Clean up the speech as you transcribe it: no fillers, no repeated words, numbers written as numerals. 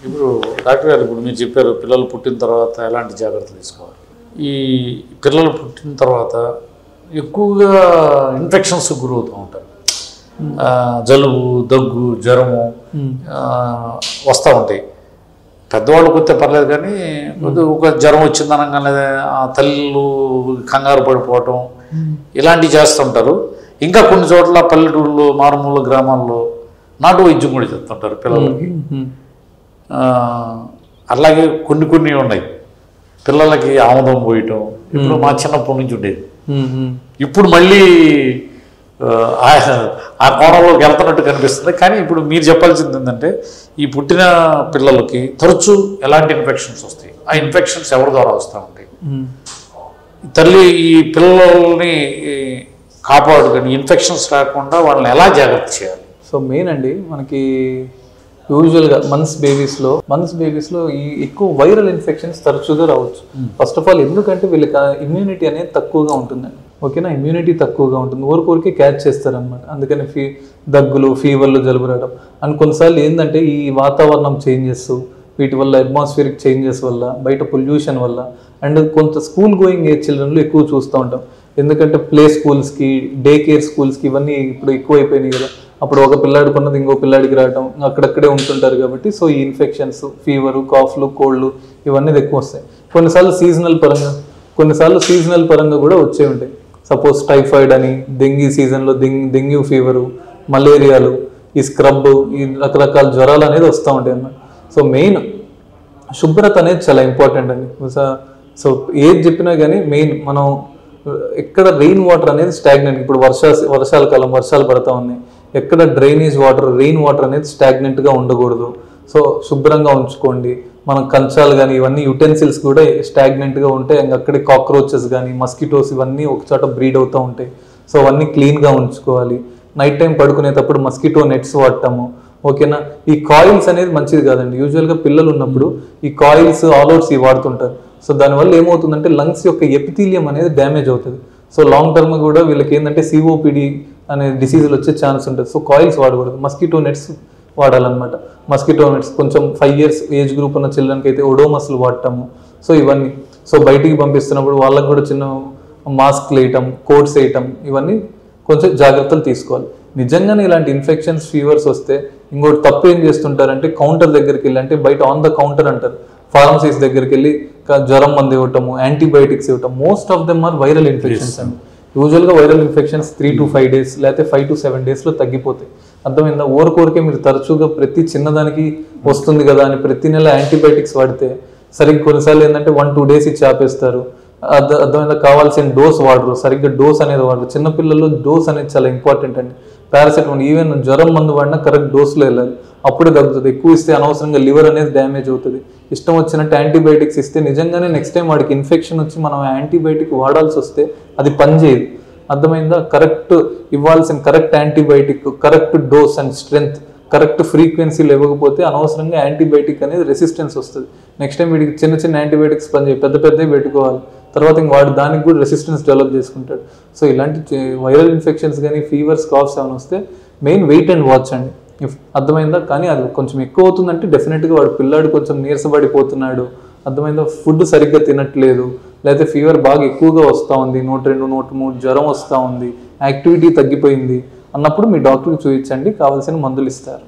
ఇప్పుడు డాక్టర్ గారు ఇప్పుడు మీరు చెప్పారు పిల్లలు పుట్టిన తర్వాత ఎలాంటి జాగ్రత్తలు తీసుకోవాలి. ఈ పిల్లలు పుట్టిన తర్వాత ఎక్కువగా ఇన్ఫెక్షన్స్ గురవుతూ ఉంటారు. జలుబు, దగ్గు, జ్వరము వస్తూ ఉంటాయి. పెద్దవాళ్ళకి వస్తే పర్లేదు కానీ ఒక జ్వరం వచ్చింది అనగానే ఆ తల్లులు కంగారు పడిపోవటం ఇలాంటివి చేస్తుంటారు. ఇంకా కొన్ని చోట్ల పల్లెటూళ్ళు, మారుమూల గ్రామాల్లో నాటు వైద్యం కూడా చేస్తుంటారు పిల్లలకి. అలాగే కొన్ని ఉన్నాయి. పిల్లలకి ఆముదం పోయటం ఇప్పుడు మా చిన్నప్పటి నుంచి ఉండేది. ఇప్పుడు మళ్ళీ ఆ కోణంలోకి వెళ్తున్నట్టు కనిపిస్తుంది. కానీ ఇప్పుడు మీరు చెప్పాల్సింది ఏంటంటే ఈ పుట్టిన పిల్లలకి తరచూ ఎలాంటి ఇన్ఫెక్షన్స్ వస్తాయి, ఆ ఇన్ఫెక్షన్స్ ఎవరి ద్వారా వస్తూ ఉంటాయి, తల్లి ఈ పిల్లల్ని కాపాడుకొని ఇన్ఫెక్షన్స్ రాకుండా వాళ్ళని ఎలా జాగ్రత్త చేయాలి? సో మెయిన్ అండి మనకి యూజువల్గా మన్స్ బేబీస్లో ఈ ఎక్కువ వైరల్ ఇన్ఫెక్షన్స్ తరచుగా రావచ్చు. ఫస్ట్ ఆఫ్ ఆల్ ఎందుకంటే వీళ్ళకి ఇమ్యూనిటీ అనేది తక్కువగా ఉంటుందండి. ఓకేనా, ఇమ్యూనిటీ తక్కువగా ఉంటుంది, ఊరికే క్యాచ్ చేస్తారనమాట. అందుకని దగ్గులు, ఫీవర్లు, జలుబు రావడం. అండ్ కొన్నిసార్లు ఏంటంటే ఈ వాతావరణం చేంజెస్, వీటి వల్ల అట్మాస్ఫియరిక్ చేంజెస్ వల్ల, బయట పొల్యూషన్ వల్ల, అండ్ కొంత స్కూల్ గోయింగ్ ఏజ్ చిల్డ్రన్లో ఎక్కువ చూస్తూ ఉంటాం. ఎందుకంటే ప్లే స్కూల్స్కి, డే కేర్ స్కూల్స్కి ఇవన్నీ ఇప్పుడు ఎక్కువైపోయినాయి కదా. అప్పుడు ఒక పిల్లాడికి ఉన్నది ఇంకో పిల్లాడికి రావటం, అక్కడక్కడే ఉంటుంటారు కాబట్టి సో ఈ ఇన్ఫెక్షన్స్, ఫీవరు, కాఫ్లు, కోల్డ్లు ఇవన్నీ ఎక్కువ వస్తాయి. కొన్నిసార్లు సీజనల్ పరంగా కూడా వచ్చే ఉంటాయి. సపోజ్ టైఫాయిడ్ అని, డెంగీ సీజన్లో డెంగ్యూ ఫీవరు, మలేరియాలు, ఈ స్క్రబ్, ఈ రకరకాల జ్వరాలు అనేది వస్తూ ఉంటాయి అన్నమాట. సో మెయిన్ శుభ్రత అనేది చాలా ఇంపార్టెంట్ అండి. సో ఏది చెప్పినా కానీ మెయిన్ మనం ఎక్కడ రెయిన్ వాటర్ అనేది స్టాగ్నెంట్, ఇప్పుడు వర్షాల కాలం వర్షాలు పడతా ఉన్నాయి, ఎక్కడ డ్రైనేజ్ వాటర్, రెయిన్ వాటర్ అనేది స్టాగ్నెంట్గా ఉండకూడదు. సో శుభ్రంగా ఉంచుకోండి. మనం కంచాలు కానీ ఇవన్నీ యుటెన్సిల్స్ కూడా స్టాగ్నెంట్గా ఉంటే అక్కడే కాక్రోచెస్ కానీ మస్కిటోస్ ఇవన్నీ ఒక చోట బ్రీడ్ అవుతూ ఉంటాయి. సో అవన్నీ క్లీన్గా ఉంచుకోవాలి. నైట్ టైం పడుకునేటప్పుడు మస్కిటో నెట్స్ వాడతాము. ఓకేనా, ఈ కాయిల్స్ అనేది మంచిది కాదండి. యూజువల్గా పిల్లలు ఉన్నప్పుడు ఈ కాయిల్స్, ఆల్అవుట్స్ ఇవి వాడుతుంటారు. సో దానివల్ల ఏమవుతుందంటే లంగ్స్ యొక్క ఎపిథీలియం అనేది డ్యామేజ్ అవుతుంది. సో లాంగ్ టర్మ్ కూడా వీళ్ళకి ఏంటంటే సిఓపిడి అనే డిసీజులు వచ్చే ఛాన్స్ ఉంటుంది. సో కాయిల్స్ వాడకూడదు, మస్కిటో నెట్స్ వాడాలన్నమాట. మస్కిటో నెట్స్ కొంచెం 5 years ఏజ్ గ్రూప్ ఉన్న చిల్డ్రన్కి అయితే ఒడోమస్లు వాడటము. సో ఇవన్నీ సో బయటికి పంపిస్తున్నప్పుడు వాళ్ళకి కూడా చిన్న మాస్క్ వేయటం, కోట్స్ వేయటం, ఇవన్నీ కొంచెం జాగ్రత్తలు తీసుకోవాలి. నిజంగానే ఇలాంటి ఇన్ఫెక్షన్స్, ఫీవర్స్ వస్తే ఇంకోటి తప్పు ఏం చేస్తుంటారంటే కౌంటర్ దగ్గరికి వెళ్ళి, అంటే బయట ఆన్ ద కౌంటర్ అంటారు, ఫార్మసీస్ దగ్గరికి వెళ్ళి జ్వరం మందు ఇవ్వటము, యాంటీబయాటిక్స్ ఇవ్వటం. Most of them are viral infections అండి. యూజువల్గా వైరల్ ఇన్ఫెక్షన్స్ 3 to 5 days లేకపోతే 5 to 7 daysలో తగ్గిపోతాయి. అర్థమైందా? ఊరికే మీరు తరచుగా ప్రతి చిన్నదానికి వస్తుంది కదా అని ప్రతి నెల యాంటీబయాటిక్స్ వాడితే సరిగ్గా కొన్నిసార్లు ఏంటంటే 1-2 days ఇచ్చి ఆపేస్తారు. అర్థమైందా? కావాల్సిన డోస్ వాడరు, సరిగ్గా డోస్ అనేది వాడరు. చిన్నపిల్లల్లో డోస్ అనేది చాలా ఇంపార్టెంట్ అండి. పారాసెటమాల్ ఈవెన్ జ్వరం మందు వాడినా కరెక్ట్ డోస్లో వెళ్ళాలి, అప్పుడే తగ్గుతుంది. ఎక్కువ ఇస్తే అనవసరంగా లివర్ అనేది డ్యామేజ్ అవుతుంది. ఇష్టం వచ్చినట్టు యాంటీబయాటిక్స్ ఇస్తే నిజంగానే నెక్స్ట్ టైం వాడికి ఇన్ఫెక్షన్ వచ్చి మనం యాంటీబయాటిక్ వాడాల్సి వస్తే అది పనిచేయదు. అర్థమైందా? కరెక్ట్ ఇవ్వాల్సిన correct antibiotic, correct dose and strength, correct ఫ్రీక్వెన్సీలు ఇవ్వకపోతే అనవసరంగా యాంటీబయాటిక్ అనేది రెసిస్టెన్స్ వస్తుంది. నెక్స్ట్ టైం వీడికి చిన్న యాంటీబయాటిక్స్ పనిచేయ, పెద్దవి పెట్టుకోవాలి. తర్వాత ఇంక వాడు దానికి కూడా రెసిస్టెన్స్ డెవలప్ చేసుకుంటాడు. సో ఇలాంటి వైరల్ ఇన్ఫెక్షన్స్ కానీ, ఫీవర్స్, కాఫ్స్ ఏమైనా వస్తే మెయిన్ వెయిట్ అండ్ వాచ్ అండి. అర్థమైందా? కానీ అది కొంచెం ఎక్కువ అవుతుందంటే డెఫినెట్గా వాడు పిల్లాడు కొంచెం నీరసపడిపోతున్నాడు, అర్థమైందా, ఫుడ్ సరిగ్గా తినట్లేదు, లేకపోతే ఫీవర్ బాగా ఎక్కువగా వస్తూ ఉంది, 102, 103 జ్వరం వస్తూ ఉంది, యాక్టివిటీ తగ్గిపోయింది అన్నప్పుడు మీ డాక్టర్కి చూపించండి, కావాల్సిన మందులు ఇస్తారు.